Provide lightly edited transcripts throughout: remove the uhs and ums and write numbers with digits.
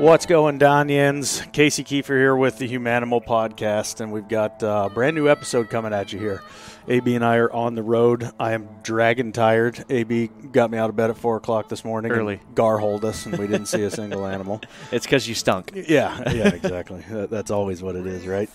What's going, Donians? Casey Kiefer here with the Humanimal podcast, and we've got a brand new episode coming at you here. AB and I are on the road. I am dragon tired. AB got me out of bed at 4 o'clock this morning. Early. Gar-holed us, and we didn't see a single animal. It's because you stunk. Yeah, exactly. That's always what it is, right?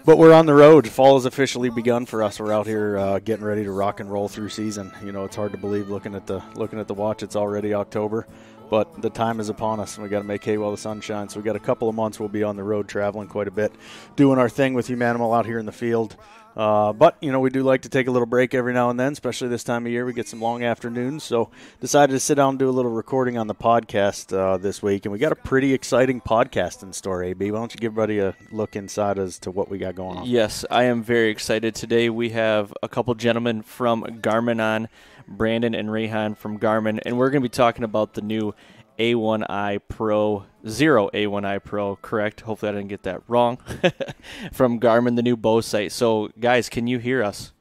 But we're on the road. Fall has officially begun for us. We're out here getting ready to rock and roll through season. You know, it's hard to believe looking at the watch. It's already October. But the time is upon us, and we got to make hay while the sun shines. So we got a couple of months. We'll be on the road traveling quite a bit, doing our thing with Humanimal out here in the field. But, you know, we do like to take a little break every now and then, especially this time of year. We get some long afternoons. So decided to sit down and do a little recording on the podcast this week. And we got a pretty exciting podcast in store, AB. Why don't you give everybody a look inside as to what we got going on? Yes, I am very excited. Today we have a couple gentlemen from Garmin on, Brandon and Rehan from Garmin, and we're going to be talking about the new A1i Pro, Xero A1i Pro, correct? Hopefully I didn't get that wrong, from Garmin, the new bow sight. So, guys, can you hear us?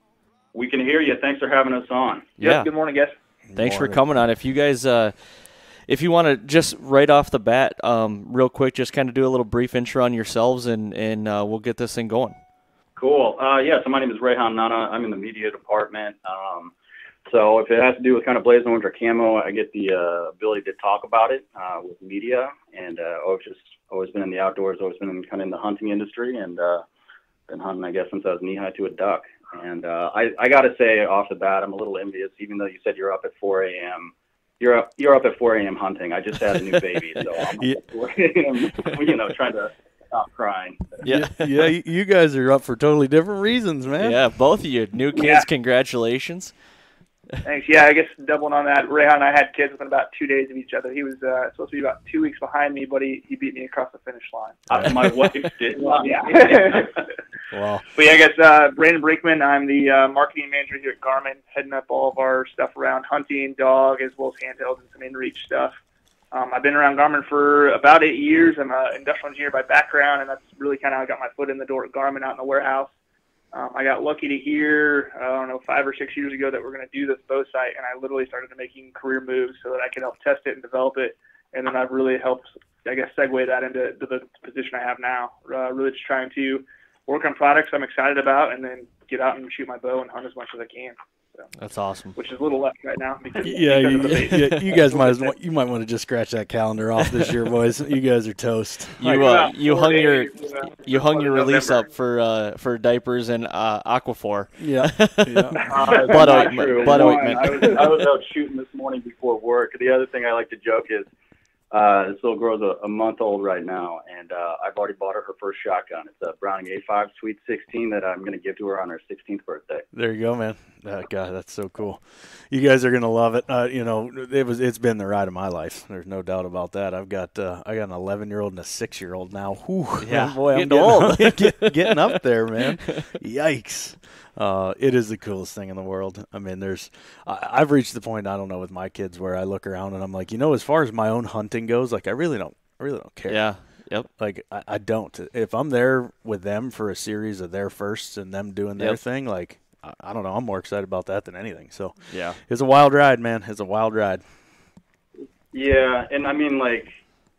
We can hear you. Thanks for having us on. Yeah. Yes, good morning, guys. Thanks for coming on. If you guys, if you want to just right off the bat, real quick, just kind of do a little brief intro on yourselves, and we'll get this thing going. Cool. So my name is Rehan Nana. I'm in the media department. So if it has to do with kind of blazing orange or camo, I get the ability to talk about it with media, and always been in the outdoors, always been kind of in the hunting industry, and been hunting, I guess, since I was knee-high to a duck. And I got to say off the bat, I'm a little envious, even though you said you're up at 4 a.m. You're up at 4 a.m. hunting. I just had a new baby, so I'm up at 4 a.m., trying to stop crying. Yeah, you guys are up for totally different reasons, man. Yeah, both of you. New kids, Congratulations. Thanks. Yeah, I guess doubling on that, Rehan and I had kids within about 2 days of each other. He was supposed to be about 2 weeks behind me, but he beat me across the finish line. My wife did. Yeah. Wow. But yeah, I guess Brandon Brinkman, I'm the marketing manager here at Garmin, heading up all of our stuff around hunting, dog, as well as handheld and some in-reach stuff. I've been around Garmin for about 8 years. I'm an industrial engineer by background, and that's really kind of how I got my foot in the door at Garmin out in the warehouse. I got lucky to hear, 5 or 6 years ago that we're going to do this bow sight, and I literally started making career moves so that I could help test it and develop it, and then I've really helped, I guess, segue that into the position I have now, really just trying to work on products I'm excited about and then get out and shoot my bow and hunt as much as I can. So, that's awesung. Which is a little left right now. Because you guys might want to just scratch that calendar off this year, boys. You guys are toast. You hung your release up for diapers and Aquaphor. Yeah. Blood ointment. I was out shooting this morning before work. The other thing I like to joke is this little girl's a month old right now, and I've already bought her first shotgun. It's a Browning A5 Sweet 16 that I'm going to give to her on her 16th birthday. There you go, man. God, that's so cool. You guys are going to love it. It's been the ride of my life. There's no doubt about that. I got an 11-year-old and a 6-year-old now. Whew, yeah, boy, I'm getting old. Getting up there, man. Yikes. It is the coolest thing in the world. I mean, I've reached the point, I don't know, with my kids where I look around and I'm like, as far as my own hunting goes, like I really don't care. Yeah. Yep. Like I don't. If I'm there with them for a series of their firsts and them doing their thing, like I don't know, I'm more excited about that than anything. So yeah, it's a wild ride, man. It's a wild ride. Yeah, and I mean, like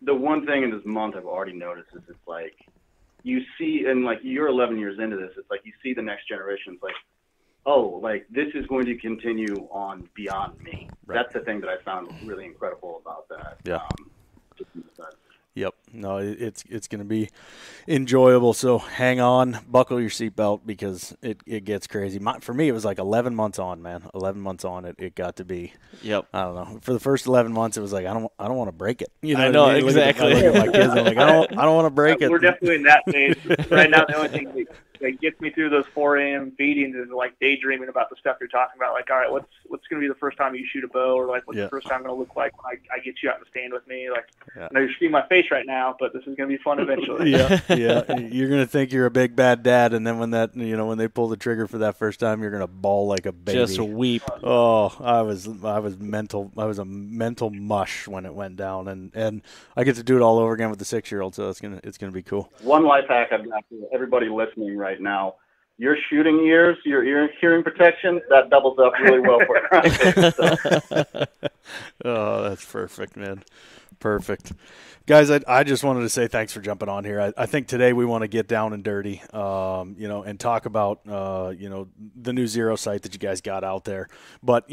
the one thing in this month I've already noticed is it's like you see, and like you're 11 years into this, it's like you see the next generation. It's like, oh, like this is going to continue on beyond me. Right. That's the thing that I found really incredible about that. Yeah. Yep. No, it's going to be enjoyable. So hang on, buckle your seatbelt because it gets crazy. For me, it was like 11 months on, man. 11 months on, it got to be. Yep. I don't know. For the first 11 months, it was like I don't want to break it. I know what I mean? exactly. I look at my kids, I'm like I don't want to break it. We're definitely in that phase right now. The only thing that gets me through those 4 a.m. feedings is like daydreaming about the stuff you're talking about. Like, all right, what's going to be the first time you shoot a bow, or like what's the first time going to look like when I get you out in the stand with me? Like, I know you're seeing my face right now, but this is going to be fun eventually. Yeah. You're going to think you're a big bad dad, and then when when they pull the trigger for that first time, you're going to bawl like a baby. Just weep. Oh, I was mental. I was a mental mush when it went down, and I get to do it all over again with the 6-year-old, so it's gonna be cool. One life hack I've got for everybody listening right now. your shooting ears, your ear hearing protection, that doubles up really well for it. Oh, that's perfect, man. Perfect. Guys, I just wanted to say thanks for jumping on here. I think today we want to get down and dirty, and talk about, the new Xero site that you guys got out there. But,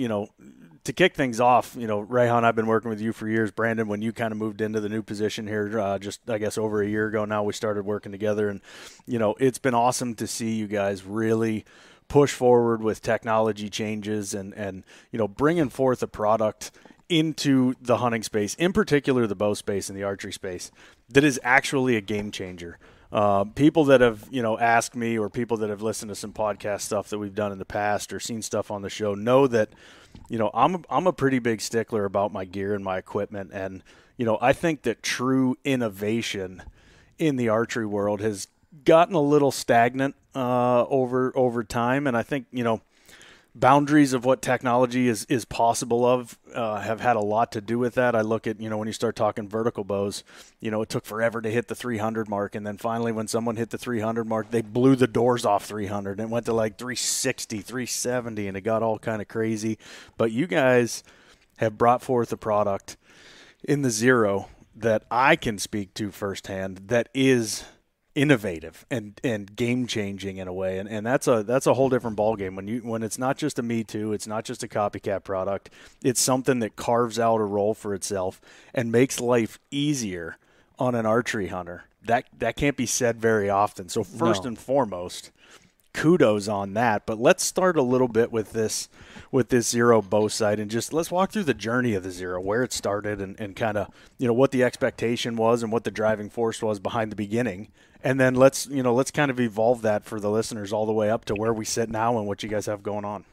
to kick things off, Rayhan, I've been working with you for years. Brandon, when you kind of moved into the new position here, just, I guess, over a year ago now, we started working together. And, it's been awesome to see you guys really push forward with technology changes and bringing forth a product into the hunting space, in particular the bow space and the archery space, that is actually a game changer. People that have, asked me, or people that have listened to some podcast stuff that we've done in the past or seen stuff on the show, know that, I'm a pretty big stickler about my gear and my equipment. And, I think that true innovation in the archery world has gotten a little stagnant over time. And I think, boundaries of what technology is possible of have had a lot to do with that. I look at, when you start talking vertical bows, it took forever to hit the 300 mark. And then finally, when someone hit the 300 mark, they blew the doors off 300 and went to like 360, 370, and it got all kind of crazy. But you guys have brought forth a product in the Xero that I can speak to firsthand that is innovative and game changing in a way, and that's a whole different ballgame when it's not just a me too, it's not just a copycat product, it's something that carves out a role for itself and makes life easier on an archery hunter. That can't be said very often. So first and foremost, kudos on that. But let's start a little bit with this Xero bow sight, and just let's walk through the journey of the Xero, where it started, and kind of what the expectation was and what the driving force was behind the beginning. And then let's kind of evolve that for the listeners all the way up to where we sit now and what you guys have going on.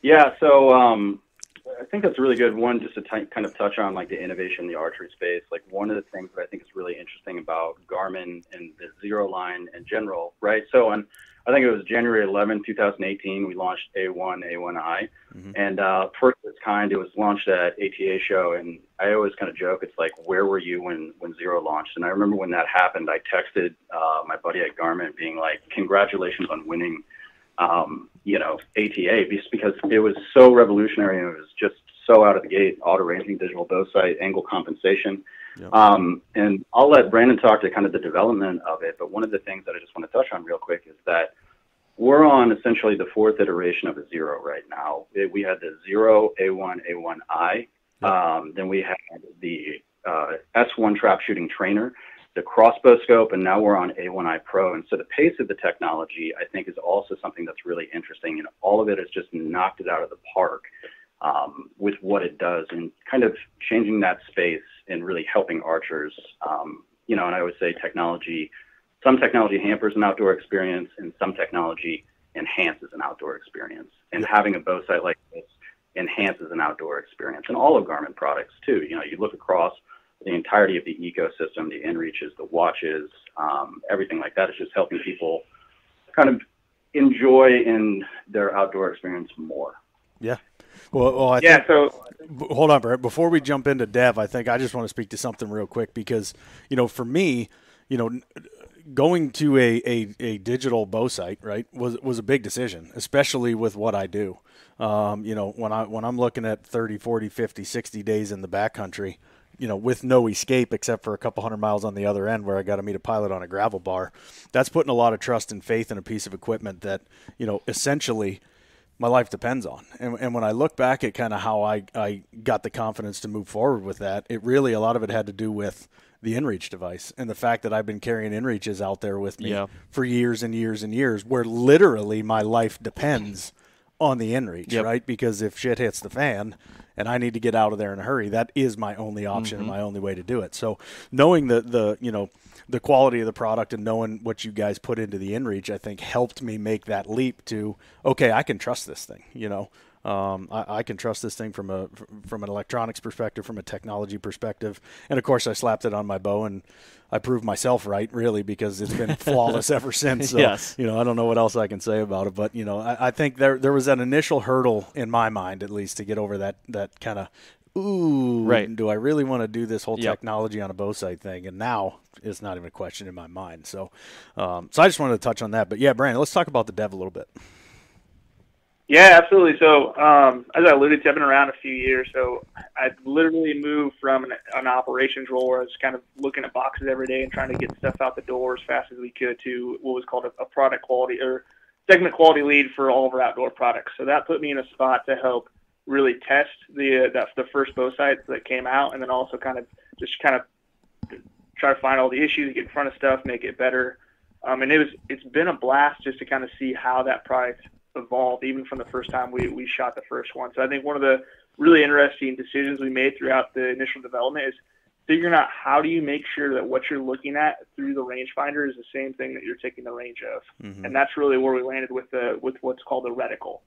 Yeah, so I think that's a really good one, just to kind of touch on like the innovation in the archery space. Like one of the things that I think is really interesting about Garmin and the Xero line in general, right? So I think it was January 11, 2018, we launched A1i. Mm-hmm. And first of its kind, it was launched at ATA show. And I always kind of joke, it's like, where were you when Xero launched? And I remember when that happened, I texted my buddy at Garmin being like, congratulations on winning, ATA, just because it was so revolutionary and it was just so out of the gate, auto ranging, digital bow sight, angle compensation. Yep. And I'll let Brandon talk to kind of the development of it. But one of the things that I just want to touch on real quick is that we're on essentially the fourth iteration of the Xero right now. We had the Xero A1, A1i. Yep. Then we had the S1 trap shooting trainer, the crossbow scope, and now we're on A1i Pro. And so the pace of the technology, I think, is also something that's really interesting. And all of it has just knocked it out of the park with what it does, and kind of changing that space and really helping archers. And I would say some technology hampers an outdoor experience, and some technology enhances an outdoor experience. And having a bow sight like this enhances an outdoor experience. And all of Garmin products too. You look across the entirety of the ecosystem, the inReaches, the watches, everything like that is just helping people kind of enjoy in their outdoor experience more. Yeah. Well, hold on, Brett. Before we jump into Dev, I think I just want to speak to something real quick because, for me, going to a digital bow sight, right, was a big decision, especially with what I do. When I'm looking at 30, 40, 50, 60 days in the backcountry, with no escape except for a couple 100 miles on the other end where I got to meet a pilot on a gravel bar, that's putting a lot of trust and faith in a piece of equipment that, essentially my life depends on. And when I look back at kind of how I got the confidence to move forward with that, a lot of it had to do with the inReach device and the fact that I've been carrying inReaches out there with me for years and years and years, where literally my life depends on the inReach, right? Because if shit hits the fan and I need to get out of there in a hurry, that is my only option and my only way to do it. So knowing the quality of the product and knowing what you guys put into the inReach, I think helped me make that leap to, okay, I can trust this thing, I can trust this thing from an electronics perspective, from a technology perspective. And of course I slapped it on my bow and I proved myself right, really, because it's been flawless ever since. So, yes. I don't know what else I can say about it, but, I think there was that initial hurdle in my mind, at least, to get over that kind of ooh, Right. do I really want to do this whole Yep. technology on a bow sight thing? And now it's not even a question in my mind. So, so I just wanted to touch on that. But yeah, Brandon, let's talk about the dev a little bit. Yeah, absolutely. So, as I alluded to, I've been around a few years. So, I literally moved from an operations role where I was kind of looking at boxes every day and trying to get stuff out the door as fast as we could to what was called a product quality or segment quality lead for all of our outdoor products. So that put me in a spot to help really test the first bow sights that came out, and then also kind of try to find all the issues, get in front of stuff, make it better. And it's been a blast just to kind of see how that product evolved, even from the first time we shot the first one. So I think one of the really interesting decisions we made throughout the initial development is figuring out how do you make sure that what you're looking at through the rangefinder is the same thing that you're taking the range of. Mm-hmm. And that's really where we landed with what's called the Reticle.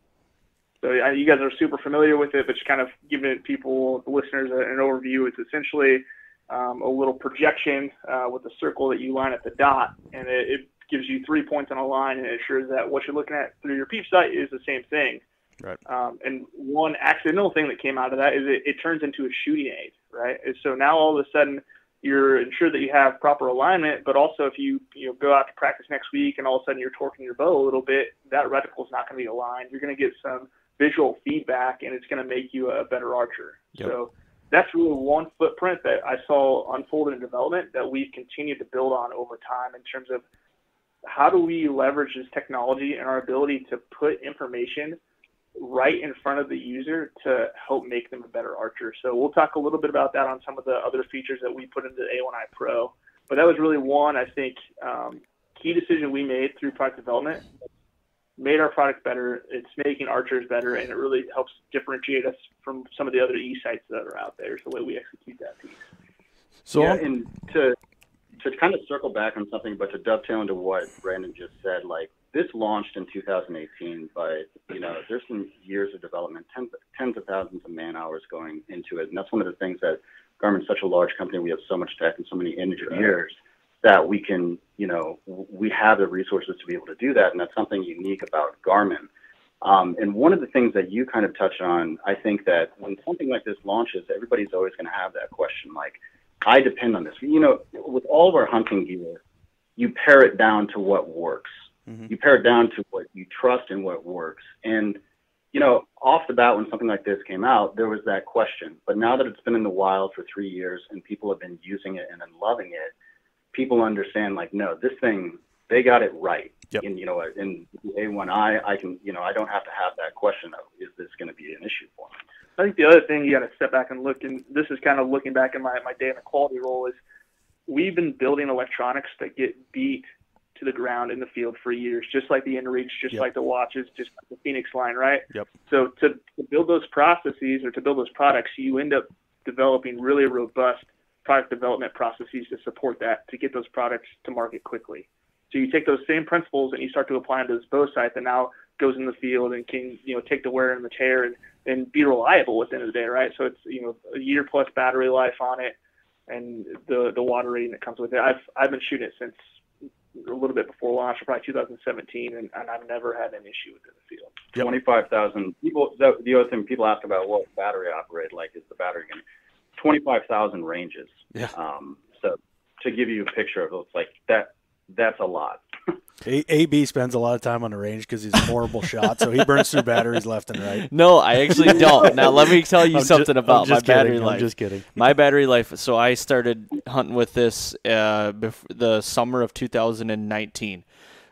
So you guys are super familiar with it, but just kind of giving it people, the listeners, an overview. It's essentially a little projection with a circle that you line at the dot, and it gives you 3 points on a line, and it ensures that what you're looking at through your peep sight is the same thing. Right. And one accidental thing that came out of that is it turns into a shooting aid, right? And so now all of a sudden you're ensured that you have proper alignment, but also if you go out to practice next week and all of a sudden you're torquing your bow a little bit, that reticle is not going to be aligned. You're going to get some visual feedback, and it's going to make you a better archer. Yep. So that's really one footprint that I saw unfold in development that we've continued to build on over time in terms of how do we leverage this technology and our ability to put information right in front of the user to help make them a better archer. So we'll talk a little bit about that on some of the other features that we put into the A1i Pro. But that was really one, I think, key decision we made through product development. Made our product better, it's making archers better, and it really helps differentiate us from some of the other e-sites that are out there. It's the way we execute that piece. So, yeah, and to kind of circle back on something, but to dovetail into what Brandon just said, like this launched in 2018, but there's some years of development, tens of thousands of man hours going into it, and that's one of the things that Garmin's such a large company. We have so much tech and so many engineers that we can, we have the resources to be able to do that, and that's something unique about Garmin. And one of the things that you kind of touched on, I think that when something like this launches, everybody's always going to have that question, like, I depend on this. With all of our hunting gear, you pare it down to what works. Mm-hmm. You pare it down to what you trust and what works. And, off the bat, when something like this came out, there was that question. But now that it's been in the wild for 3 years and people have been using it and then loving it, people understand, like, no, this thing, they got it right. Yep. And, in A1i, I can, I don't have to have that question of, is this going to be an issue for me? I think the other thing you got to step back and look, and this is kind of looking back in my day in the quality role, is we've been building electronics that get beat to the ground in the field for years, just like the inReach, just Yep. like the watches, just like the Phoenix line, right? Yep. So to build those processes or to build those products, you end up developing really robust product development processes to support that, to get those products to market quickly. So you take those same principles and you start to apply them to this bow sight that now goes in the field and can, take the wear and the tear and be reliable at the end of the day, right? So it's, a year plus battery life on it and the water rating that comes with it. I've been shooting it since a little bit before launch, probably 2017, and I've never had an issue with it in the field. Yep. 25,000 people. The other thing people ask about, what battery operate, like, is the battery going to 25,000 ranges. Yeah. So to give you a picture of it, it's like that's a lot. AB spends a lot of time on the range because he's a horrible shot, so he burns through batteries left and right. No, I actually don't. Now, let me tell you something about my battery life. I'm just kidding. My battery life, so I started hunting with this the summer of 2019.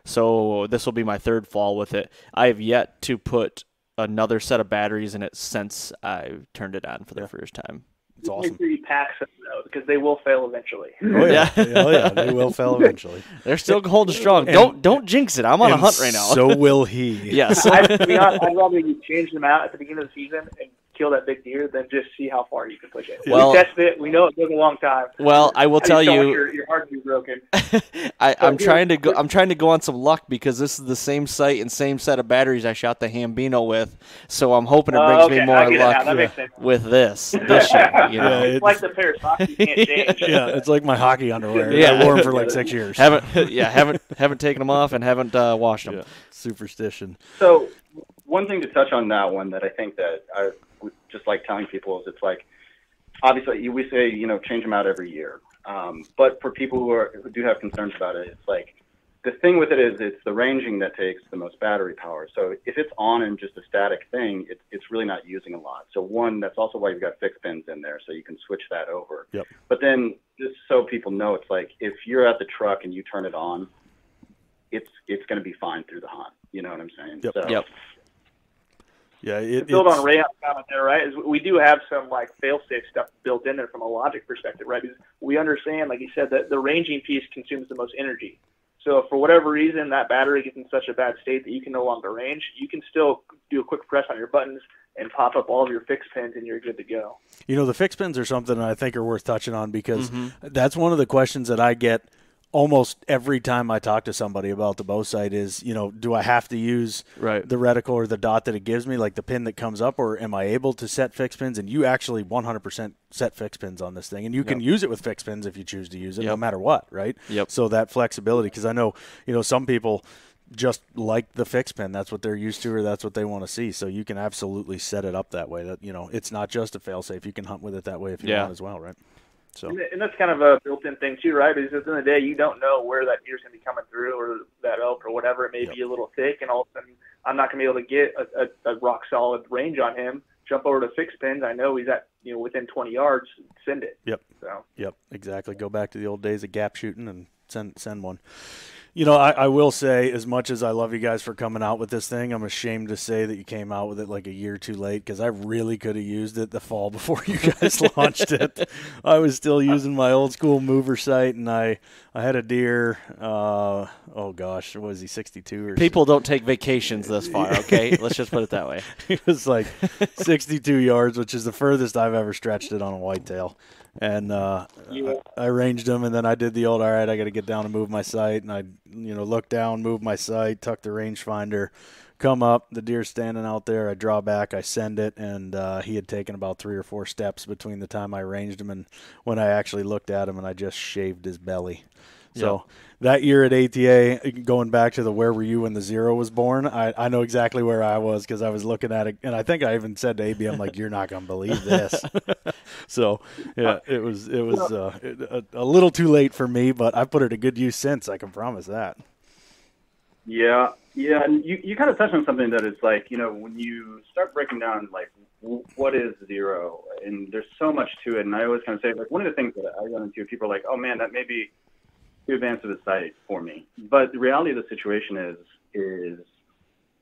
So this will be my third fall with it. I have yet to put another set of batteries in it since I turned it on for the first time. It's awesome. Make sure you pack some, though, because they will fail eventually. Oh yeah, oh yeah, they will fail eventually. They're still holding strong. Don't jinx it. I'm on a hunt right now. So will he. Yes. To be honest, I'd rather you change them out at the beginning of the season and kill that big deer than just see how far you can push it. Well, we tested it. We know it took a long time. Well, I will tell you, your heart will be broken. I'm trying to go on some luck because this is the same site and same set of batteries I shot the Hambino with. So I'm hoping it brings me more luck with this year. Yeah, it's like the pair of socks you can't change. Yeah, it's like my hockey underwear. Yeah. I wore them for like 6 years. Haven't taken them off and haven't washed them. Yeah. Superstition. So one thing to touch on that one that I think that I would just like telling people is, it's like, obviously we say, change them out every year. But for people who do have concerns about it, it's like, the thing with it is it's the ranging that takes the most battery power. So if it's on and just a static thing, it's really not using a lot. So that's also why you've got fixed pins in there, so you can switch that over. Yep. But then just so people know, it's like if you're at the truck and you turn it on, it's going to be fine through the hunt. You know what I'm saying? Yep. So, Yep. Yeah, to build on Rayon's comment there, right? Is we do have some like fail-safe stuff built in there from a logic perspective, right? Because we understand, like you said, that the ranging piece consumes the most energy. So if for whatever reason that battery gets in such a bad state that you can no longer range, you can still do a quick press on your buttons and pop up all of your fixed pins, and you're good to go. The fixed pins are something I think are worth touching on, because that's one of the questions that I get almost every time I talk to somebody about the bow sight is, do I have to use the reticle or the dot that it gives me, like the pin that comes up, or am I able to set fixed pins? And you actually 100% set fixed pins on this thing, and you can use it with fixed pins if you choose to use it, no matter what, right? Yep. So that flexibility, because I know, some people just like the fixed pin. That's what they're used to, or that's what they want to see. So you can absolutely set it up that way. That it's not just a fail-safe. You can hunt with it that way if you want as well, right? So. And that's kind of a built-in thing too, right? Because at the end of the day, you don't know where that deer's going to be coming through, or that elk or whatever. It may be a little thick, and all of a sudden I'm not going to be able to get a rock-solid range on him. Jump over to fixed pins. I know he's at within 20 yards. Send it. Yep. So. Yep. Exactly. Go back to the old days of gap shooting and send one. I will say, as much as I love you guys for coming out with this thing, I'm ashamed to say that you came out with it like a year too late, because I really could have used it the fall before you guys launched it. I was still using my old school mover sight, and I had a deer, what was he, 62 or People don't take vacations this far, okay? Let's just put it that way. It was like 62 yards, which is the furthest I've ever stretched it on a whitetail. And I ranged him, and then I did the old, all right, I got to get down and move my sight. And I, look down, move my sight, tuck the rangefinder, come up, the deer's standing out there. I draw back, I send it, and he had taken about 3 or 4 steps between the time I ranged him and when I actually looked at him, and I just shaved his belly. So that year at ATA, going back to the where were you when the Xero was born, I know exactly where I was, because I was looking at it, and I think I even said to AB, I'm like, you're not going to believe this. So, yeah, it was a little too late for me, but I put it to good use since, I can promise that. Yeah, and you kind of touched on something that is like, when you start breaking down, like, what is Xero, and there's so much to it, and I always kind of say, like, one of the things that I run into, people are like, oh, man, that may be too advanced of a site for me. But the reality of the situation is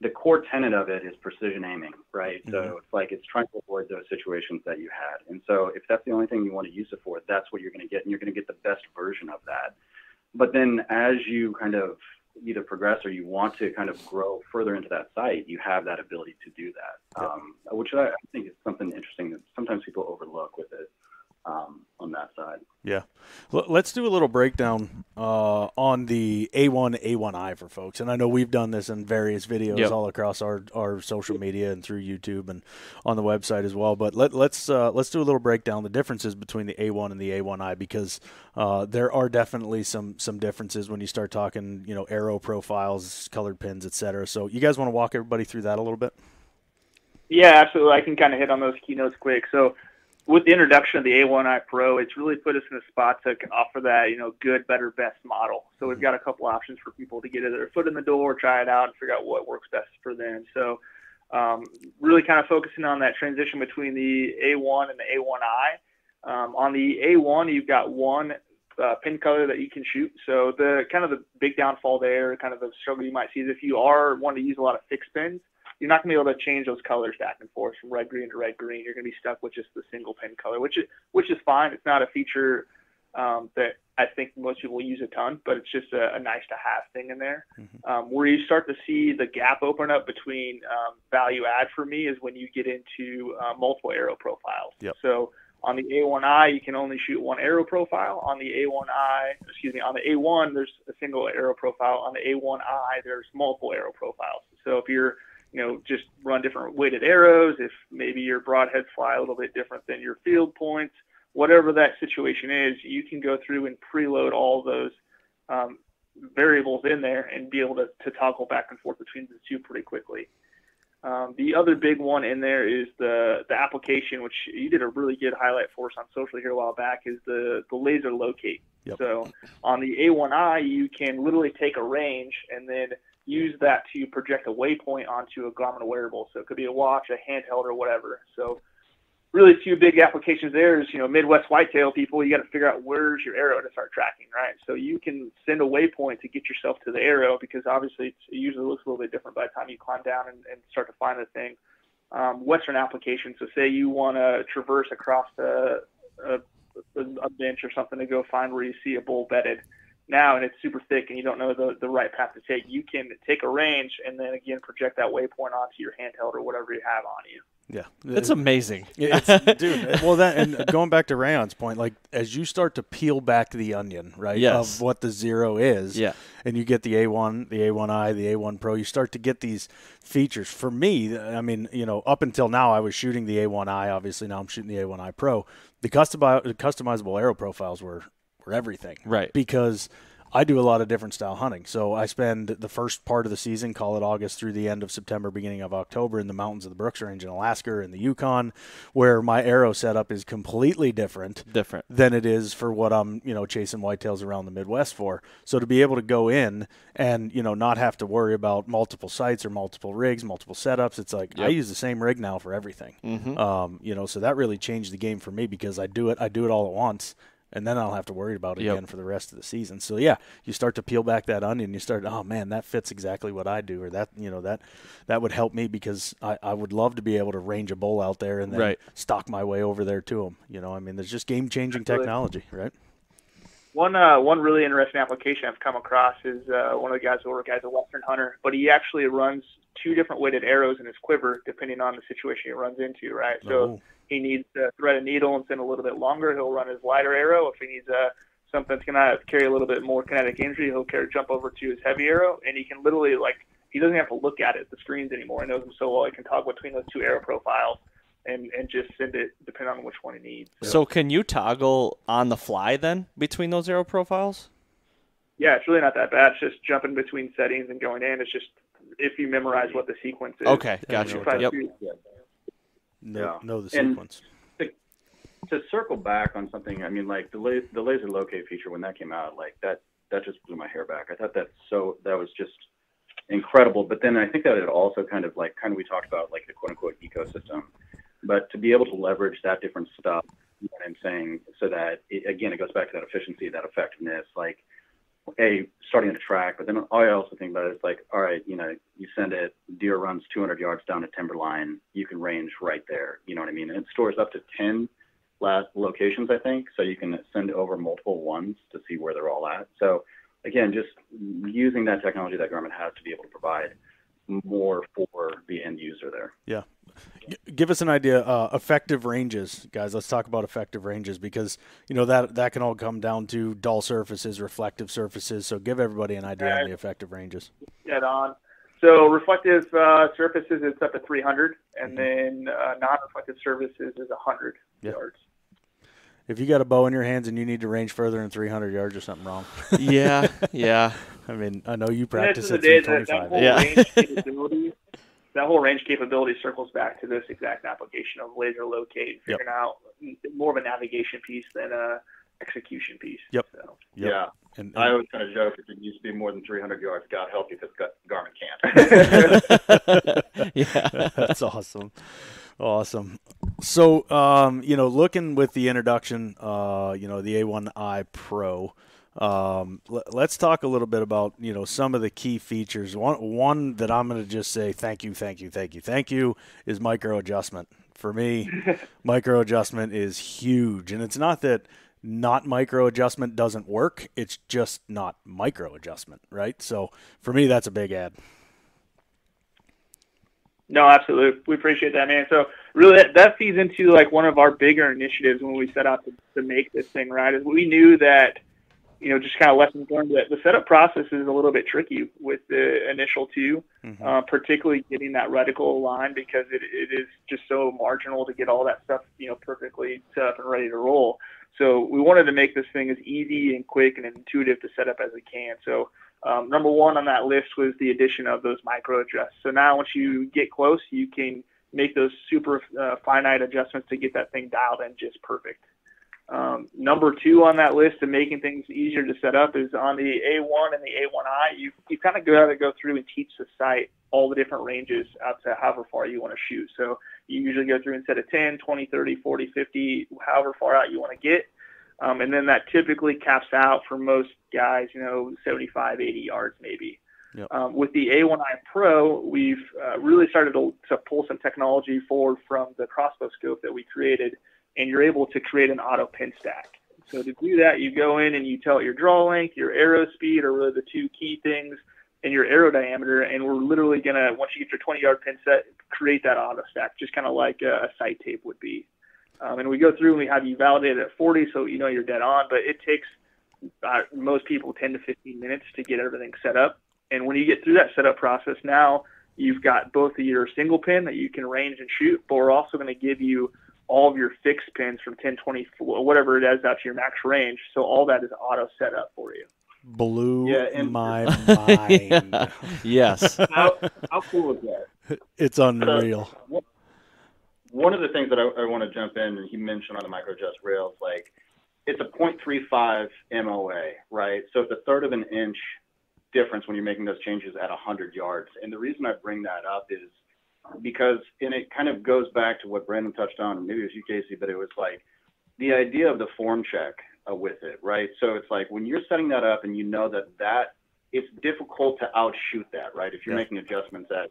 the core tenet of it is precision aiming, right? Mm-hmm. So it's like it's trying to avoid those situations that you had. And so if that's the only thing you want to use it for, that's what you're going to get, and you're going to get the best version of that. But then as you kind of either progress or you want to kind of grow further into that site, you have that ability to do that, which I think is something interesting that sometimes people overlook with it. On that side. Yeah. Let's do a little breakdown on the A1, A1i for folks. And I know we've done this in various videos all across our social media and through YouTube and on the website as well. But let's do a little breakdown, the differences between the A1 and the A1i, because there are definitely some differences when you start talking, arrow profiles, colored pins, etc. So you guys want to walk everybody through that a little bit? Yeah, absolutely. I can kind of hit on those keynotes quick. So with the introduction of the A1i Pro, it's really put us in a spot to offer that, good, better, best model. So we've got a couple options for people to get their foot in the door, try it out, and figure out what works best for them. So really kind of focusing on that transition between the A1 and the A1i. On the A1, you've got one pin color that you can shoot. So the kind of the big downfall there, kind of the struggle you might see is if you are wanting to use a lot of fixed pins, you're not going to be able to change those colors back and forth from red green to red green. You're going to be stuck with just the single pin color, which is fine. It's not a feature that I think most people use a ton, but it's just a nice to have thing in there. Mm-hmm. Where you start to see the gap open up between value add for me is when you get into multiple arrow profiles. Yep. So on the A1i, you can only shoot one arrow profile. On the on the A1, there's a single arrow profile. On the A1i, there's multiple arrow profiles. So if you're just run different weighted arrows, if maybe your broadheads fly a little bit different than your field points, whatever that situation is, you can go through and preload all those variables in there and be able to toggle back and forth between the two pretty quickly. The other big one in there is the application, which you did a really good highlight for us on social here a while back, is the laser locate. Yep. So on the A1i, you can literally take a range and then use that to project a waypoint onto a Garmin wearable. So it could be a watch, a handheld, or whatever. So really two big applications there is, Midwest whitetail people, you got to figure out where's your arrow to start tracking, right? So you can send a waypoint to get yourself to the arrow, because obviously it usually looks a little bit different by the time you climb down and start to find the thing. Western application, so say you want to traverse across a bench or something to go find where you see a bull bedded now, and it's super thick and you don't know the right path to take. You can take a range and then again project that waypoint onto your handheld or whatever you have on you. Yeah, it's amazing. Dude. Well, that, and going back to Rayon's point, like as you start to peel back the onion, right, yes, of what the Xero is, yeah, and you get the A1, the A1i, the A1 Pro, you start to get these features. For me, I mean, up until now, I was shooting the A1i. Obviously, now I'm shooting the A1i Pro. The customizable arrow profiles were everything, right? Because I do a lot of different style hunting. So I spend the first part of the season, call it August through the end of September, beginning of October, in the mountains of the Brooks Range in Alaska and the Yukon, where my arrow setup is completely different than it is for what I'm, chasing whitetails around the Midwest for. So to be able to go in and, not have to worry about multiple sites or multiple rigs, multiple setups, it's like I use the same rig now for everything. Mm-hmm. So that really changed the game for me, because I do it all at once. And then I'll have to worry about it again for the rest of the season. So yeah, you start to peel back that onion. You start, oh man, that fits exactly what I do, or that that would help me, because I would love to be able to range a bull out there and then stalk my way over there to him. There's just game changing technology, right? One really interesting application I've come across is one of the guys a Western hunter, but he actually runs 2 different weighted arrows in his quiver depending on the situation he runs into, right? So he needs to thread a needle and send a little bit longer, he'll run his lighter arrow. If he needs something that's going to carry a little bit more kinetic energy, he'll jump over to his heavy arrow, and he can literally, he doesn't have to look at it, the screens anymore. He knows them so well, he can toggle between those 2 arrow profiles and just send it depending on which one he needs. So can you toggle on the fly then between those arrow profiles? Yeah, it's really not that bad. It's just jumping between settings and going in. It's just if you memorize what the sequence is. Okay, gotcha. Yep. Know the sequence. To circle back on something, I mean, like the laser locate feature, when that came out, like that just blew my hair back. I thought that was just incredible. But then I think that it also kind of we talked about like the quote unquote ecosystem, but to be able to leverage that different stuff, you know what I'm saying, so that it goes back to that efficiency, that effectiveness, like starting to track. But then I also think about it, it's like, all right, you send it, deer runs 200 yards down a timberline, you can range right there. You know what I mean? And it stores up to 10 locations, I think, so you can send over multiple ones to see where they're all at. So again, just using that technology that Garmin has to be able to provide more for the end user there. Yeah. Give us an idea, effective ranges, guys. Let's talk about effective ranges, because that can all come down to dull surfaces, reflective surfaces. So give everybody an idea on the effective ranges. Dead on. So reflective surfaces, it's up to 300, and then non-reflective surfaces is 100 yards. If you got a bow in your hands and you need to range further than 300 yards, there's something wrong. Yeah. I mean, I know you practice at 325. That whole range capability circles back to this exact application of laser locate, figuring out more of a navigation piece than a execution piece. Yep. So. Yeah. And I always kind of joke, if it used to be more than 300 yards, God help you if Garmin can't. Yeah, that's awesome. Awesome. So, looking with the introduction, the A1i Pro, let's talk a little bit about, some of the key features. One that I'm going to just say thank you is micro adjustment. For me, micro adjustment is huge. And it's not that not micro adjustment doesn't work. It's just not micro adjustment, right? So for me, that's a big add. No, absolutely. We appreciate that, man. So really that feeds into one of our bigger initiatives when we set out to make this thing, right? Is we knew that, just kind of lessons learned, that the setup process is a little bit tricky with the initial 2, particularly getting that reticle aligned, because it is just so marginal to get all that stuff, perfectly set up and ready to roll. So we wanted to make this thing as easy and quick and intuitive to set up as we can. So Number one on that list was the addition of those micro adjusts. So now once you get close, you can make those super finite adjustments to get that thing dialed in just perfect. Number two on that list of making things easier to set up is on the A1 and the A1i. You kind of got to go through and teach the site all the different ranges out to however far you want to shoot. So you usually go through and set a 10, 20, 30, 40, 50, however far out you want to get. And then that typically caps out for most guys, 75, 80 yards maybe. Yep. With the A1i Pro, we've really started to pull some technology forward from the crossbow scope that we created, and you're able to create an auto pin stack. So to do that, you go in and you tell it your draw length, your arrow speed are really the two key things, and your arrow diameter, and we're literally going to, once you get your 20-yard pin set, create that auto stack, just kind of like a sight tape would be. And we go through and we have you validate it at 40, so you know you're dead on, but it takes most people 10 to 15 minutes to get everything set up. And when you get through that setup process, now you've got both of your single pin that you can range and shoot, but we're also going to give you all of your fixed pins from 10, 20, whatever it is out to your max range. So all that is auto set up for you. Blew my mind. Yes. How cool is that? It's unreal. One of the things that I want to jump in, and he mentioned on the micro adjust rails, like it's a 0.35 MOA, right? So it's a third of an inch difference when you're making those changes at 100 yards. And the reason I bring that up is because, and it kind of goes back to what Brandon touched on, and maybe it was you, Casey, but it was like the idea of the form check with it, right? So it's like when you're setting that up and you know that it's difficult to outshoot that, right? If you're making adjustments at,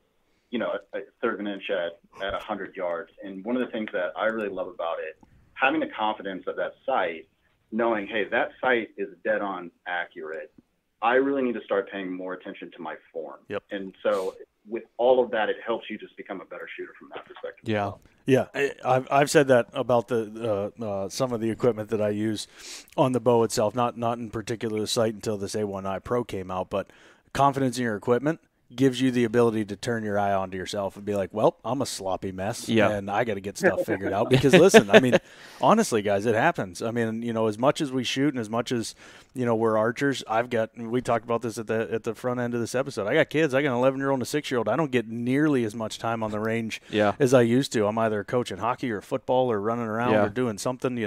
a third of an inch at 100 yards. And one of the things that I really love about it, having the confidence of that site, knowing, hey, that site is dead on accurate. I really need to start paying more attention to my form. Yep. And so with all of that, it helps you just become a better shooter from that perspective. Yeah. Yeah, I've said that about the some of the equipment that I use on the bow itself, not in particular the sight until this A1i Pro came out, but confidence in your equipment gives you the ability to turn your eye onto yourself and be like, well, I'm a sloppy mess, and I got to get stuff figured out. Because listen, I mean, honestly, guys, it happens. I mean, as much as we shoot and as much as, we're archers, we talked about this at the front end of this episode. I got kids. I got an 11-year-old and a 6-year-old. I don't get nearly as much time on the range as I used to. I'm either coaching hockey or football or running around or doing something,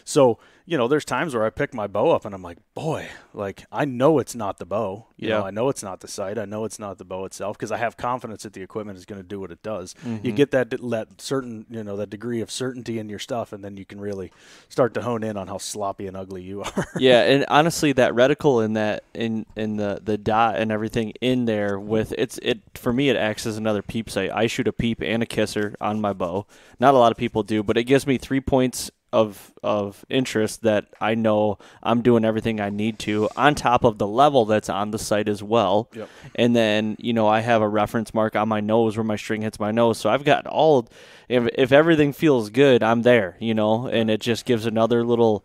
So, there's times where I pick my bow up and I'm like, boy, like I know it's not the bow. I know it's not the sight. I know it's not the bow itself because I have confidence that the equipment is going to do what it does. Mm-hmm. You get that certain, that degree of certainty in your stuff, and then you can really start to hone in on how sloppy and ugly you are. Yeah, and honestly, that reticle and that in the dot and everything in there with it for me, it acts as another peep sight. I shoot a peep and a kisser on my bow. Not a lot of people do, but it gives me 3 points of interest that I know I'm doing everything I need to on top of the level that's on the site as well. Yep. And then, I have a reference mark on my nose where my string hits my nose. So I've got if everything feels good, I'm there, and it just gives another little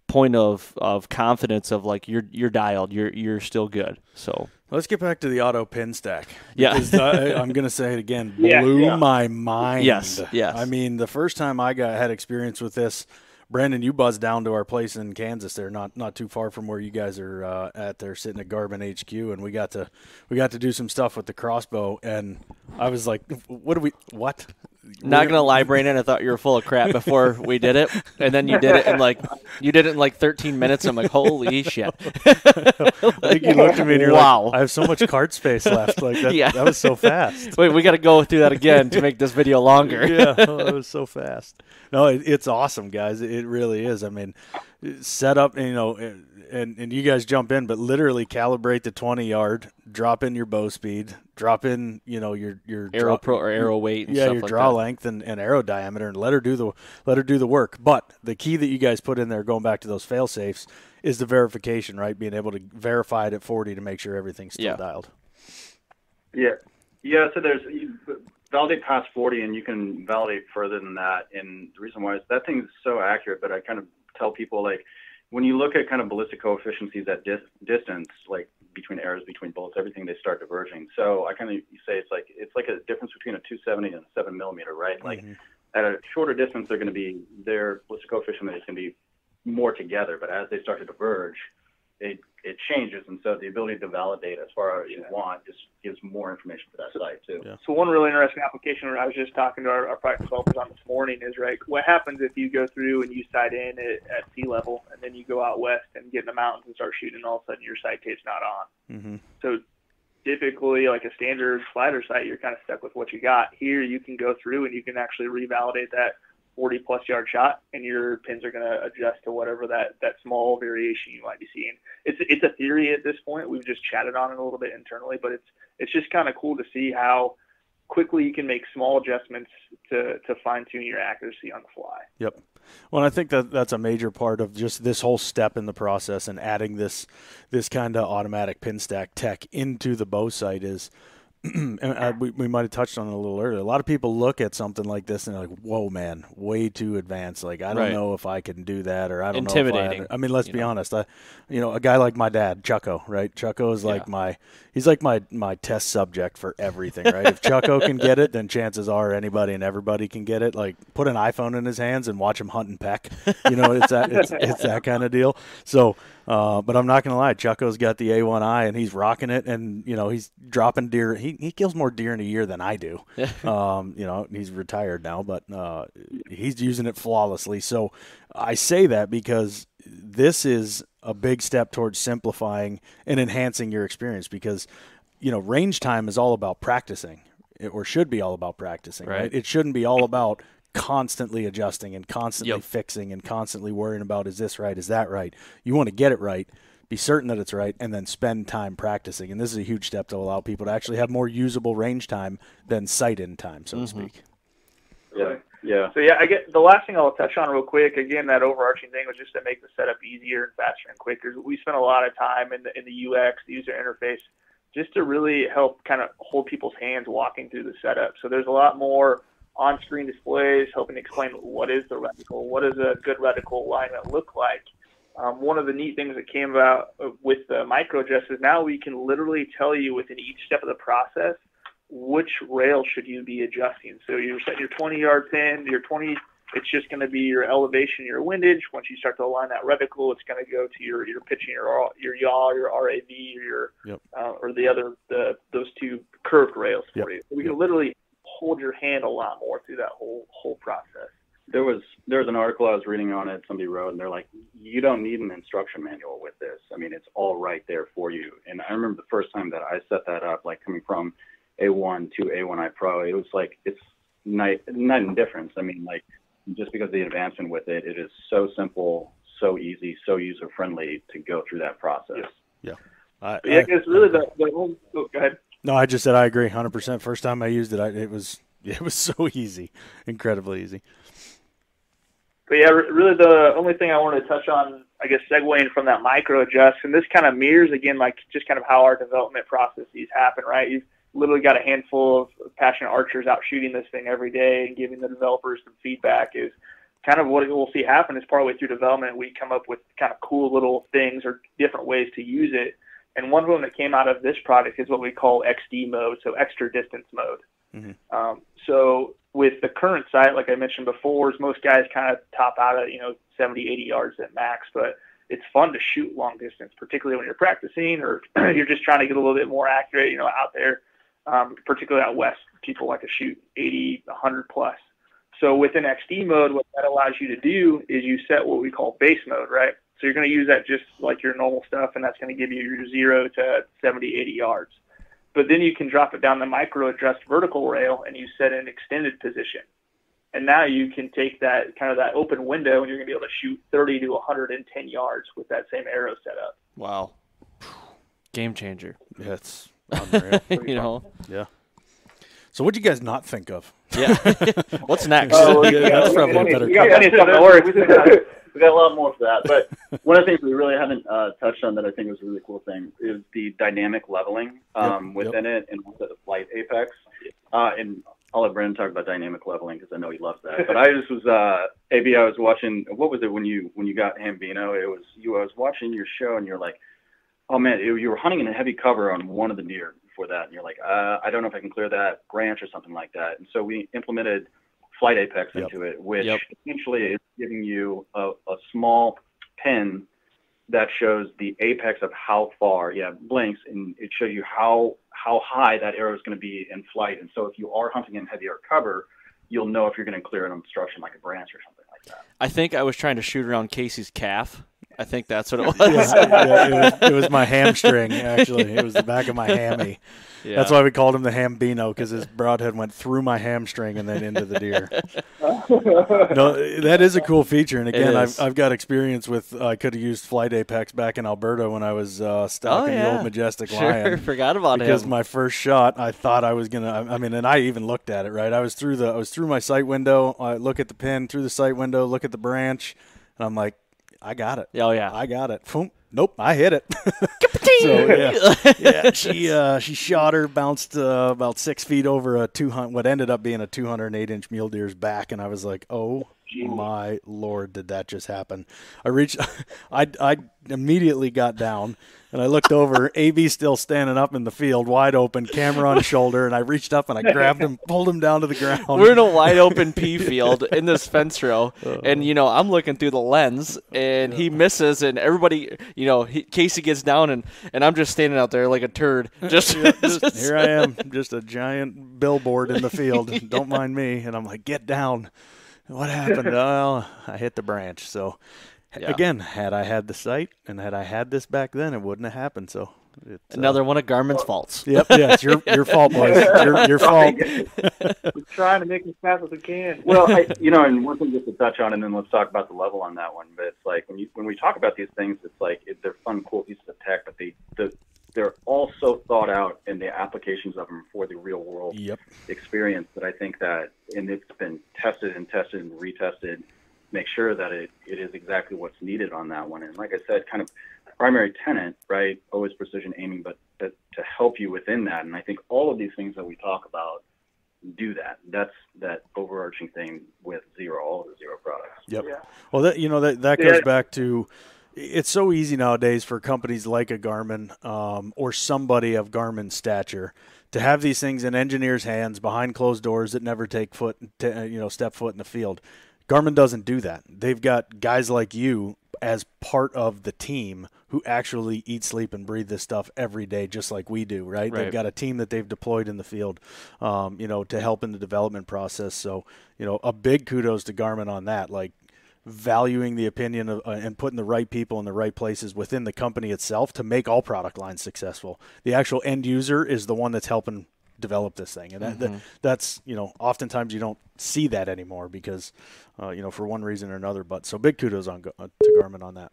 point of confidence of like you're dialed, you're still good. So let's get back to the auto pin stack. Yeah. I'm going to say it again. Blew my mind. Yes. I mean, the first time I had experience with this, Brandon, you buzzed down to our place in Kansas there, not too far from where you guys are at there, sitting at Garmin HQ, and we got to do some stuff with the crossbow, and I was like, what? Not gonna lie, Brandon, I thought you were full of crap before we did it, and then you did it in like 13 minutes. I'm like, holy shit! Like you looked at me and you're wow. like, I have so much card space left. Like that was so fast. Wait, we got to go through that again to make this video longer. That was so fast. No, it's awesome, guys. It really is. I mean, set up, and you guys jump in, but literally calibrate the 20-yard, drop in your bow speed, drop in, your arrow weight, and stuff your like draw that. length and arrow diameter, and let her do the work. But the key that you guys put in there, going back to those fail safes, is the verification, right? Being able to verify it at 40 to make sure everything's still dialed. Yeah. So you validate past 40, and you can validate further than that. And the reason why is that thing's so accurate. But I kind of tell people, like, when you look at kind of ballistic coefficients at distance, like between arrows, between bullets, everything, they start diverging. So I kind of say it's like a difference between a 270 and a 7mm, right? Like at a shorter distance, they're going to be their ballistic coefficient is going to be more together. But as they start to diverge, it changes, and so the ability to validate as far as you want just gives more information for that site too. Yeah. So one really interesting application I was just talking to our product developers on this morning is, right, what happens if you go through and you site in at sea level, and then you go out west and get in the mountains and start shooting, and all of a sudden your site tape's not on. Mm-hmm. So typically, like a standard slider site, you're kind of stuck with what you got. Here you can go through and you can actually revalidate that 40-plus yard shot, and your pins are going to adjust to whatever that small variation you might be seeing. It's a theory at this point. We've just chatted on it a little bit internally, but it's just kind of cool to see how quickly you can make small adjustments to fine-tune your accuracy on the fly. Yep. Well, I think that's a major part of just this whole step in the process, and adding this kind of automatic pin stack tech into the bow sight is, and we might have touched on it a little earlier. A lot of people look at something like this and they're like, whoa, man, way too advanced. Like, I don't know if I can do that, or I don't know if intimidating. I mean, let's be honest. A guy like my dad, Chucko, right? Chucko is like he's like my test subject for everything, right? If Chucko can get it, then chances are anybody and everybody can get it. Like, put an iPhone in his hands and watch him hunt and peck. It's that kind of deal. So, but I'm not going to lie, Chucko's got the A1i and he's rocking it, and, he's dropping deer. He kills more deer in a year than I do. He's retired now, but he's using it flawlessly. So I say that because this is a big step towards simplifying and enhancing your experience, because, range time is all about practicing, or should be all about practicing, right? It shouldn't be all about constantly adjusting and constantly fixing and constantly worrying about, is this right? Is that right? You want to get it right, be certain that it's right, and then spend time practicing. And this is a huge step to allow people to actually have more usable range time than sight-in time, so to speak. Yeah. So I get the last thing I'll touch on real quick. Again, that overarching thing was just to make the setup easier and faster and quicker. We spent a lot of time in the UX, the user interface, just to really help kind of hold people's hands walking through the setup. So there's a lot more on-screen displays helping explain what is the reticle, what does a good reticle alignment look like. One of the neat things that came about with the micro adjust is now we can literally tell you within each step of the process which rail should you be adjusting. So you're setting your 20-yard pin, it's just going to be your elevation, your windage. Once you start to align that reticle, it's going to go to your pitching, your yaw, your RAV, or those two curved rails for you. So we can literally hold your hand a lot more through that whole process. There was an article I was reading on it, somebody wrote, and they're like, you don't need an instruction manual with this. I mean, it's all right there for you. And I remember the first time that I set that up, like coming from A1 to A1i Pro, it was like, it's night and difference. I mean, like, just because of the advancement with it, it is so simple, so easy, so user-friendly to go through that process. Yeah. It's really the whole, go ahead. No, I just said I agree 100%. First time I used it, it was so easy, incredibly easy. But really the only thing I wanted to touch on, I guess, segueing from that micro adjust, and this kind of mirrors, again, like just kind of how our development processes happen, right? You've literally got a handful of passionate archers out shooting this thing every day and giving the developers some feedback. Is kind of what we'll see happen is partway through development, we come up with kind of cool little things or different ways to use it. And one of them that came out of this product is what we call XD mode, so extra distance mode. Mm-hmm. So with the current site, like I mentioned before, most guys kind of top out at 70, 80 yards at max, but it's fun to shoot long distance, particularly when you're practicing or you're just trying to get a little bit more accurate, out there. Particularly out west, people like to shoot 80, 100 plus. So within XD mode, what that allows you to do is you set what we call base mode, right? So you're going to use that just like your normal stuff, and that's going to give you your 0 to 70, 80 yards. But then you can drop it down the micro adjust vertical rail, and you set an extended position. And now you can take that kind of that open window, and you're going to be able to shoot 30 to 110 yards with that same arrow setup. Wow. Game changer. Yeah, it's unreal. Yeah. So what'd you guys not think of? Yeah. What's next? That's probably a better question. We got a lot more for that. But one of the things we really haven't touched on that I think was a really cool thing is the dynamic leveling within it, and also the flight apex. And I'll let Brandon talk about dynamic leveling because I know he loves that. But I just was I was watching, what was it when you got Hambino? I was watching your show and you're like, oh man, you were hunting in a heavy cover on one of the deer before that, and you're like, I don't know if I can clear that branch or something like that. And so we implemented flight apex into it, which essentially is giving you a small pin that shows the apex of how far, blinks, and it shows you how high that arrow is going to be in flight. And so if you are hunting in heavier cover, you'll know if you're going to clear an obstruction like a branch or something like that. I think I was trying to shoot around Casey's calf. I think that's what it was. It was my hamstring, actually. It was the back of my hammy. Yeah. That's why we called him the Hambino, because his broadhead went through my hamstring and then into the deer. No, that is a cool feature. And again, I've got experience with. I could have used Flight Apex back in Alberta when I was stalking the old Majestic Lion. Forgot about him. Because my first shot, I thought I was gonna. I mean, and I even looked at it. Right, I was through my sight window. I look at the pin through the sight window. Look at the branch, and I'm like, I got it. Oh yeah, I got it. Boom. Nope, I hit it. She shot her, bounced about 6 feet over what ended up being a 208-inch mule deer's back, and I was like, oh my Lord, did that just happen? I immediately got down, and I looked over, AB still standing up in the field, wide open, camera on shoulder, and I reached up and I grabbed him, pulled him down to the ground. We're in a wide open pea field in this fence row, and, I'm looking through the lens, and he misses, and everybody, Casey gets down, and I'm just standing out there like a turd. Just here I am, just a giant billboard in the field. Don't mind me. And I'm like, get down. What happened? Well, I hit the branch. So, again, had I had the sight and had I had this back then, it wouldn't have happened. So, another one of Garmin's faults. Yep, it's your fault, boys. Your fault. We're trying to make as fast as we can. Well, and one thing just to touch on, and then let's talk about the level on that one. But it's like when we talk about these things, it's like they're fun, cool pieces of tech, but they're all so thought out in the applications of them for the real world experience that I think that, and it's been tested and retested, make sure that it is exactly what's needed on that one. And like I said, kind of primary tenet, right? Always precision aiming, but to help you within that. And I think all of these things that we talk about do that. That's that overarching thing with Xero, all of the Xero products. Yep. Yeah. Well, that goes back to, it's so easy nowadays for companies like a Garmin or somebody of Garmin stature to have these things in engineers' hands behind closed doors that never step foot in the field. Garmin doesn't do that. They've got guys like you as part of the team who actually eat, sleep, and breathe this stuff every day, just like we do, right? They've got a team that they've deployed in the field, to help in the development process. So, a big kudos to Garmin on that. Like, valuing the opinion of and putting the right people in the right places within the company itself to make all product lines successful. The actual end user is the one that's helping develop this thing, and that's oftentimes you don't see that anymore because for one reason or another. But so big kudos to Garmin on that.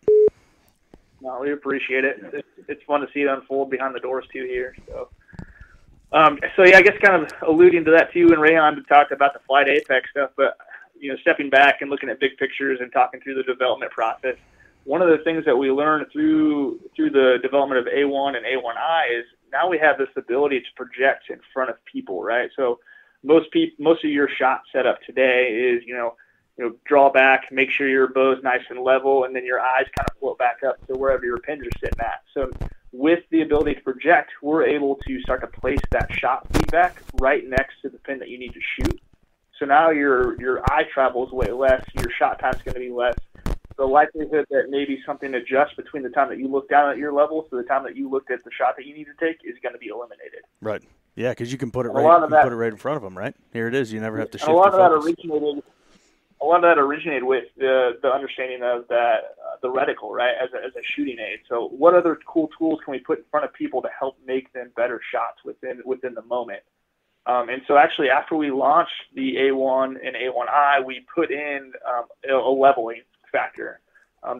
No, we appreciate it. It's fun to see it unfold behind the doors too here. So I guess kind of alluding to that too, and Rayhan talked about the Flight Apex stuff, but stepping back and looking at big pictures and talking through the development process, one of the things that we learned through the development of A1 and A1i is now we have this ability to project in front of people, right? So most of your shot setup today is, draw back, make sure your bow's nice and level, and then your eyes kind of float back up to wherever your pins are sitting at. So with the ability to project, we're able to start to place that shot feedback right next to the pin that you need to shoot. So now your eye travel is way less, your shot time is going to be less. The likelihood that maybe something adjusts between the time that you look down at your level to the time that you looked at the shot that you need to take is going to be eliminated. Right. Yeah, because you can put it put it right in front of them, right? Here it is. You never have to shift your focus. A lot of that originated with the understanding of that the reticle, right, as a shooting aid. So what other cool tools can we put in front of people to help make them better shots within the moment? And so actually after we launched the A1 and A1i, we put in a leveling factor.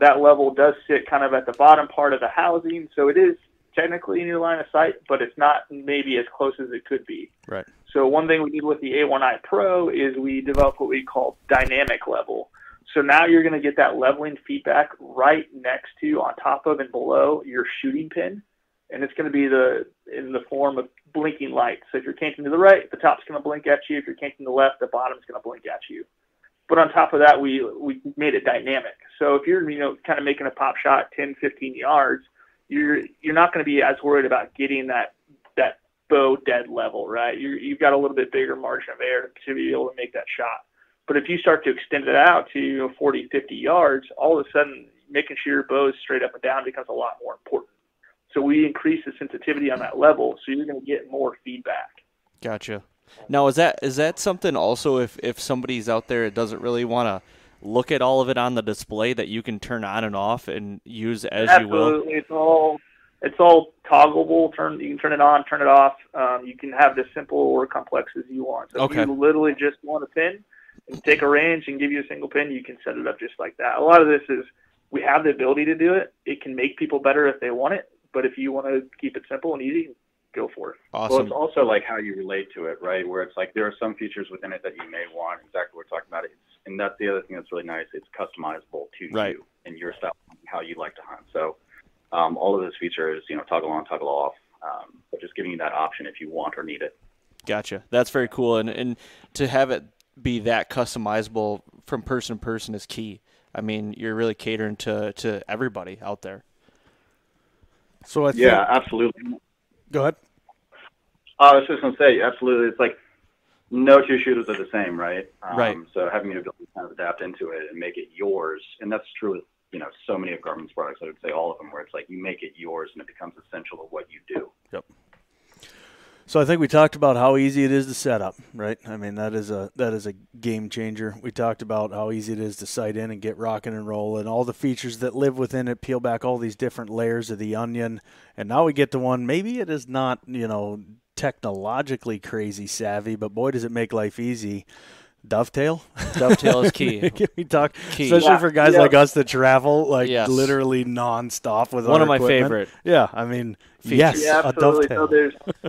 That level does sit kind of at the bottom part of the housing, so it is technically in your line of sight, but it's not maybe as close as it could be. Right. So one thing we did with the A1i Pro is we developed what we call dynamic level. So now you're going to get that leveling feedback right next to, on top of, and below your shooting pin, and it's going to be in the form of blinking light. So if you're canting to the right, the top's going to blink at you. If you're canting to the left, the bottom's going to blink at you. But on top of that, we made it dynamic. So if you're kind of making a pop shot 10, 15 yards, you're not going to be as worried about getting that bow dead level, right? You've got a little bit bigger margin of error to be able to make that shot. But if you start to extend it out to 40, 50 yards, all of a sudden making sure your bow is straight up and down becomes a lot more important. So we increase the sensitivity on that level, so you're going to get more feedback. Gotcha. Now, is that something also if somebody's out there that doesn't really want to look at all of it on the display that you can turn on and off and use as you will? Absolutely. It's all toggleable. You can turn it on, turn it off. You can have it as simple or complex as you want. So if you literally just want a pin and take a range and give you a single pin, you can set it up just like that. A lot of this is we have the ability to do it. It can make people better if they want it. But if you want to keep it simple and easy, go for it. Awesome. Well, it's also like how you relate to it, right? Where it's like there are some features within it that you may want, exactly what we're talking about. And that's the other thing that's really nice. It's customizable to you and your style, how you like to hunt. So all of those features, toggle on, toggle off, but just giving you that option if you want or need it. Gotcha. That's very cool. And to have it be that customizable from person to person is key. I mean, you're really catering to everybody out there. So I think, yeah, absolutely. Go ahead. I was just going to say, absolutely. It's like no two shooters are the same, right? Right. So having the ability to kind of adapt into it and make it yours, and that's true with so many of Garmin's products. I would say all of them, where it's like you make it yours and it becomes essential to what you do. Yep. So I think we talked about how easy it is to set up, right? I mean, that is a game changer. We talked about how easy it is to sight in and get rocking and rolling, all the features that live within it, peel back all these different layers of the onion. And now we get to one, maybe it is not, technologically crazy savvy, but boy, does it make life easy. Dovetail. Dovetail is key. Can we talk, key. especially for guys like us that travel literally Yes. nonstop with one our of my equipment. favorite. Yeah, I mean, features. yes, Yeah, a absolutely. dovetail. So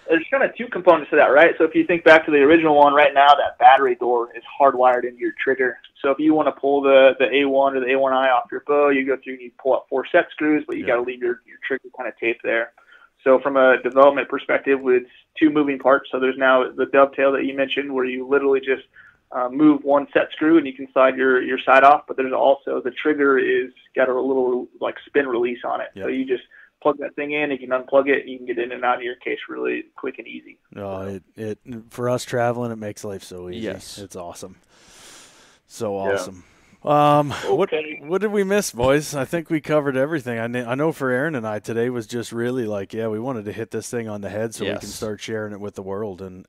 there's kind of two components to that, right? So if you think back to the original one, right now that battery door is hardwired into your trigger. So if you want to pull the A1 or the A1i off your bow, you go through and you pull up 4 set screws, but you got to leave your trigger kind of taped there. So from a development perspective, with 2 moving parts, so there's now the dovetail that you mentioned where you literally just move 1 set screw and you can slide your side off, but there's also the trigger is got a little like spin release on it. Yep. So you just plug that thing in, you can unplug it, and you can get in and out of your case really quick and easy. Oh, it for us traveling, it makes life so easy. Yes. It's awesome. So awesome. Okay. What did we miss, boys? I think we covered everything. I know for Aaron and I, today was just really like, we wanted to hit this thing on the head so we can start sharing it with the world and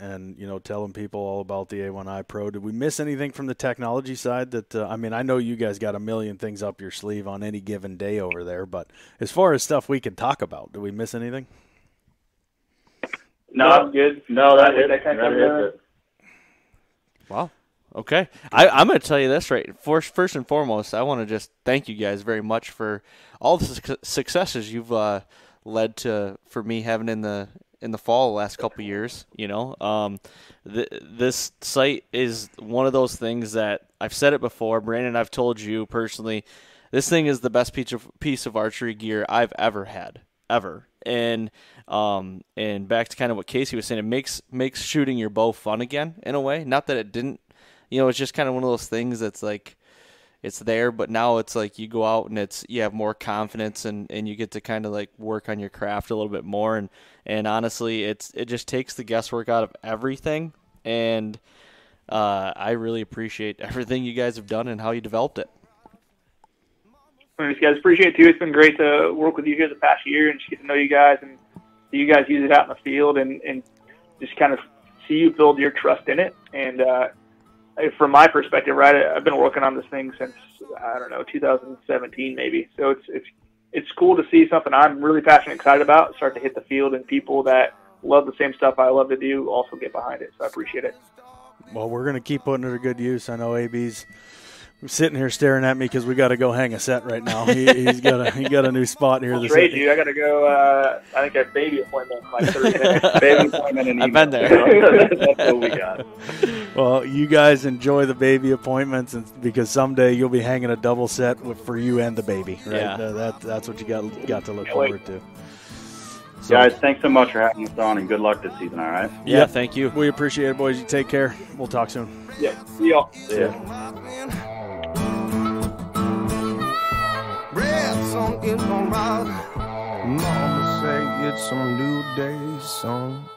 telling people all about the A1i Pro. Did we miss anything from the technology side that, I know you guys got a million things up your sleeve on any given day over there, but as far as stuff we can talk about, did we miss anything? No, I'm good. No, that is it. Wow. Okay. I'm going to tell you this right. First and foremost, I want to just thank you guys very much for all the successes you've led to for me having in the fall the last couple of years. This site is one of those things that I've said it before. Brandon, I've told you personally, this thing is the best piece of archery gear I've ever had, ever. And back to kind of what Casey was saying, it makes shooting your bow fun again in a way. Not that it didn't. It's just kind of one of those things that's like it's there, but now it's like you go out and you have more confidence and you get to kind of like work on your craft a little bit more. And honestly, it just takes the guesswork out of everything. And I really appreciate everything you guys have done and how you developed it. Thanks, guys. Appreciate it, too. It's been great to work with you here the past year and just get to know you guys and see you guys use it out in the field and just kind of see you build your trust in it. And from my perspective, right, I've been working on this thing since, 2017 maybe. So it's cool to see something I'm really passionate and excited about start to hit the field and people that love the same stuff I love to do also get behind it. So I appreciate it. Well, we're going to keep putting it to good use. I know AB's sitting here staring at me because we got to go hang a set right now. He got a new spot here. I'll trade you. I got to go. I think I have a baby appointment in like 30 minutes. Baby appointment and I've been there. That's what we got. Well, you guys enjoy the baby appointments, because someday you'll be hanging a double set for you and the baby. Right? Yeah. That's what you got to look forward to. So, guys, thanks so much for having us on, and good luck this season. All right. Yeah. Thank you. We appreciate it, boys. You take care. We'll talk soon. Yeah. See y'all. See ya. Song is alright. Mama say it's some new day song.